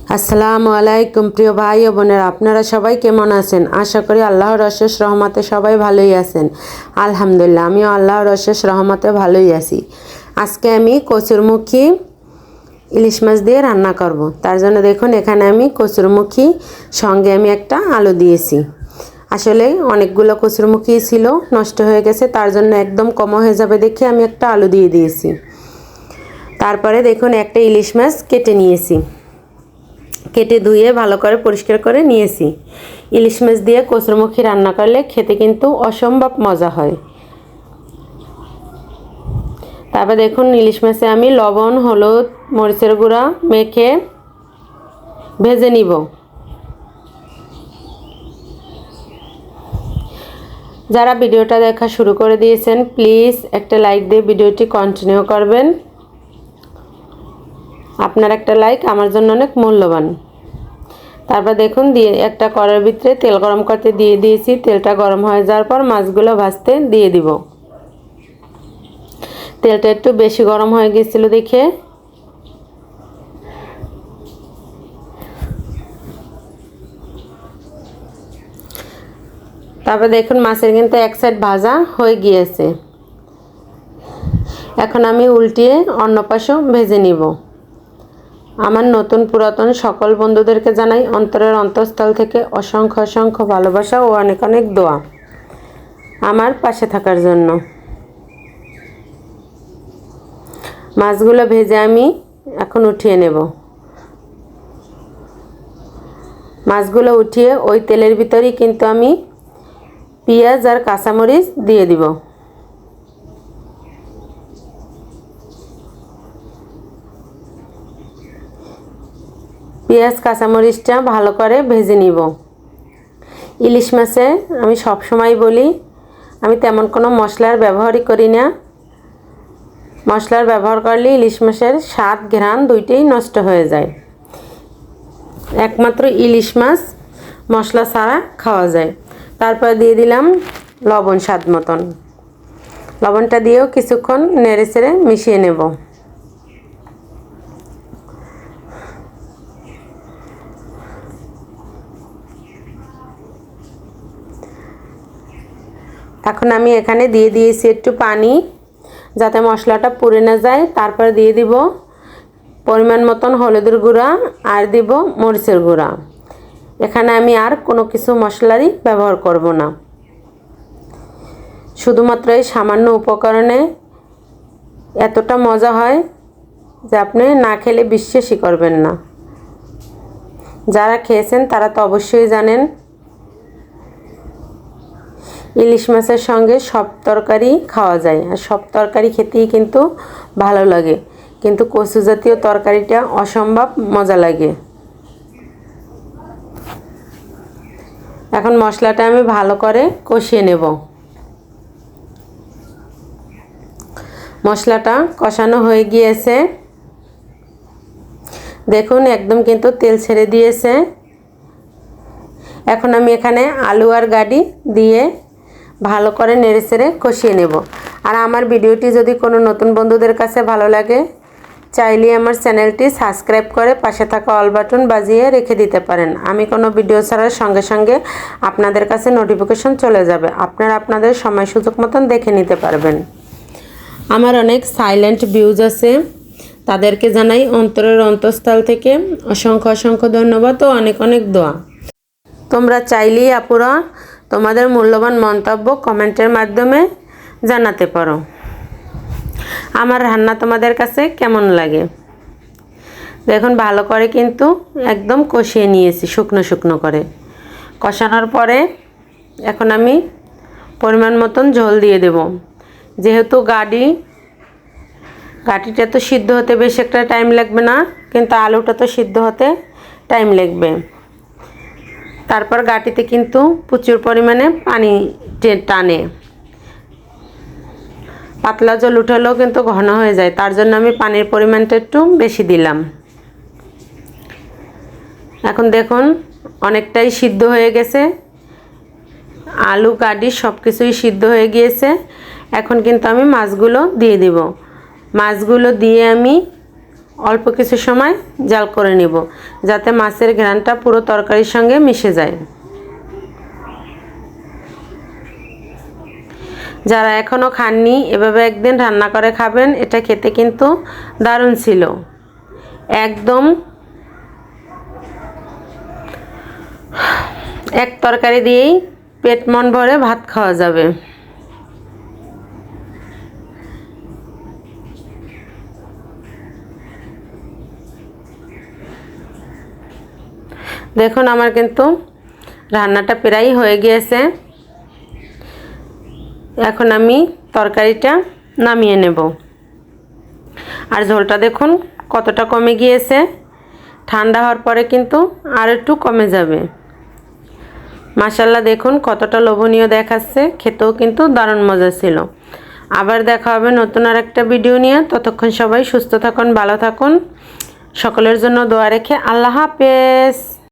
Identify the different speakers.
Speaker 1: আসসালামু আলাইকুম প্রিয় ভাই ও বোনেরা, আপনারা সবাই কেমন আছেন? আশা করি আল্লাহর অশেষ রহমতে সবাই ভালোই আছেন। আলহামদুলিল্লাহ, আমিও আল্লাহর অশেষ রহমতে ভালোই আছি। আজকে আমি কচুরমুখী ইলিশ মাছ দিয়ে রান্না করব। তার জন্য দেখুন, এখানে আমি কচুরমুখী সঙ্গে আমি একটা আলু দিয়েছি। আসলে অনেকগুলো কচুরমুখী ছিল, নষ্ট হয়ে গেছে, তার জন্য একদম কম হয়ে যাবে দেখে আমি একটা আলু দিয়ে দিয়েছি। তারপরে দেখুন, একটা ইলিশ মাছ কেটে নিয়েছি, কেটে ধুয়ে ভালো করে পরিষ্কার করে নিয়েছি। ইলিশ মাছ দিয়ে কচুরমুখী রান্না করলে খেতে কিন্তু অসম্ভব মজা হয়। তারপর দেখুন, ইলিশ মাছে আমি লবণ, হলুদ, মরিচের গুঁড়া মেখে ভেজে নিব। যারা ভিডিওটা দেখা শুরু করে দিয়েছেন, প্লিজ একটা লাইক দিয়ে ভিডিওটি কন্টিনিউ করবেন। আপনার একটা লাইক আমার জন্য অনেক মূল্যবান। তারপর দেখুন, দিয়ে একটা কড়াইয়ের ভিতরে তেল গরম করতে দিয়ে দিয়েছি। তেলটা গরম হয়ে যাওয়ার পর মাছগুলো ভাজতে দিয়ে দিব। তেলটা একটু বেশি গরম হয়ে গিয়েছিল দেখে তারপর দেখুন, মাছের কিন্তু এক সাইড ভাজা হয়ে গিয়েছে। এখন আমি উল্টিয়ে অন্য পাশেও ভেজে নিব। আমার নতুন পুরাতন সকল বন্ধুদেরকে জানাই অন্তরের অন্তঃস্থল থেকে অসংখ্য অসংখ্য ভালোবাসা ও অনেক অনেক দোয়া আমার পাশে থাকার জন্য। মাছগুলো ভেজে আমি এখন উঠিয়ে নেব। মাছগুলো উঠিয়ে ওই তেলের ভিতরেই কিন্তু আমি পেঁয়াজ আর কাঁচামরিচ দিয়ে দিব। পেঁয়াজ কাঁচামরিচটা ভালো করে ভেজে নিব। ইলিশ মাছে আমি সব সময় বলি, আমি তেমন কোনো মশলার ব্যবহারই করি না। মশলার ব্যবহার করলে ইলিশ মাছের স্বাদ ঘ্রাণ দুইটাই নষ্ট হয়ে যায়। একমাত্র ইলিশ মাছ মশলা ছাড়া খাওয়া যায়। তারপর দিয়ে দিলাম লবণ স্বাদ মতন। লবণটা দিয়েও কিছুক্ষণ নেড়ে চেড়ে মিশিয়ে নেব। এখন আমি এখানে দিয়ে দিয়েছি একটু পানি, যাতে মশলাটা পুড়ে না যায়। তারপর দিয়ে দিব পরিমাণ মতন হলুদের গুঁড়া আর দিব মরিচের গুঁড়া। এখানে আমি আর কোনো কিছু মশলারই ব্যবহার করব না। শুধুমাত্র এই সামান্য উপকরণে এতটা মজা হয় যে আপনি না খেলে বিশ্বাসই করবেন না। যারা খেয়েছেন তারা তো অবশ্যই জানেন। ইলিশ মাছের সঙ্গে সব তরকারি খাওয়া যায়, আর সব তরকারি খেতেই কিন্তু ভালো লাগে, কিন্তু কচু জাতীয় তরকারিটা অসম্ভব মজা লাগে। এখন মশলাটা আমি ভালো করে কষিয়ে নেব। মশলাটা কষানো হয়ে গিয়েছে, দেখুন একদম কিন্তু তেল ছেড়ে দিয়েছে। এখন আমি এখানে আলু আর গাডি দিয়ে ভালো করে নেড়ে চেড়ে কষিয়ে নেব। আর আমার ভিডিওটি যদি কোনো নতুন বন্ধুদের কাছে ভালো লাগে, চাইলে আমার চ্যানেলটি সাবস্ক্রাইব করে পাশে থাকা অল বাটন বাজিয়ে রেখে দিতে পারেন। আমি কোনো ভিডিও ছাড়ার সঙ্গে সঙ্গে আপনাদের কাছে নোটিফিকেশন চলে যাবে, আপনারা আপনাদের সময় সুযোগ মতন দেখে নিতে পারবেন। আমার অনেক সাইলেন্ট ভিউজ আছে, তাদেরকে জানাই অন্তরের অন্তঃস্থল থেকে অসংখ্য অসংখ্য ধন্যবাদ ও অনেক অনেক দোয়া। তোমরা চাইলেই আপুরা তোমাদের মূল্যবান মন্তব্য কমেন্টের মাধ্যমে জানাতে পারো আমার রান্না তোমাদের কাছে কেমন লাগে। দেখুন ভালো করে কিন্তু একদম কষিয়ে নিয়েছি, শুকনো শুকনো করে কষানোর পরে এখন আমি পরিমাণ মতন ঝোল দিয়ে দেব। যেহেতু গাটিটা তো সিদ্ধ হতে বেশি একটা টাইম লাগবে না, কিন্তু আলুটা তো সিদ্ধ হতে টাইম লাগবে। তারপর গাটিতে কিন্তু প্রচুর পরিমাণে পানি টানে, পাতলা জল উঠালেও কিন্তু ঘন হয়ে যায়, তার জন্য আমি পানির পরিমাণটা একটু বেশি দিলাম। এখন দেখুন অনেকটাই সিদ্ধ হয়ে গেছে, আলু গাডি সব কিছুই সিদ্ধ হয়ে গিয়েছে। এখন কিন্তু আমি মাছগুলো দিয়ে দেব। মাছগুলো দিয়ে আমি অল্প কিছু সময় জাল করে নিব, যাতে মাছের ঘ্রাণটা পুরো তরকারির সঙ্গে মিশে যায়। যারা এখনও খাননি এভাবে একদিন রান্না করে খাবেন, এটা খেতে কিন্তু দারুণ ছিল। একদম এক তরকারি দিয়েই পেট মন ভরে ভাত খাওয়া যাবে। দেখুন আমার কিন্তু রান্নাটা প্রায় হয়ে গিয়েছে। এখন আমি তরকারিটা নামিয়ে নেব। আর ঝোলটা দেখুন কতটা কমে গিয়েছে, ঠান্ডা হওয়ার পরে কিন্তু আর একটু কমে যাবে। মাশাআল্লাহ দেখুন কতটা লোভনীয় দেখাচ্ছে, খেতেও কিন্তু দারুণ মজা ছিল। আবার দেখা হবে নতুন আর একটা ভিডিও নিয়ে। ততক্ষণ সবাই সুস্থ থাকুন, ভালো থাকুন। সকলের জন্য দোয়া রেখে আল্লাহ হাফেজ।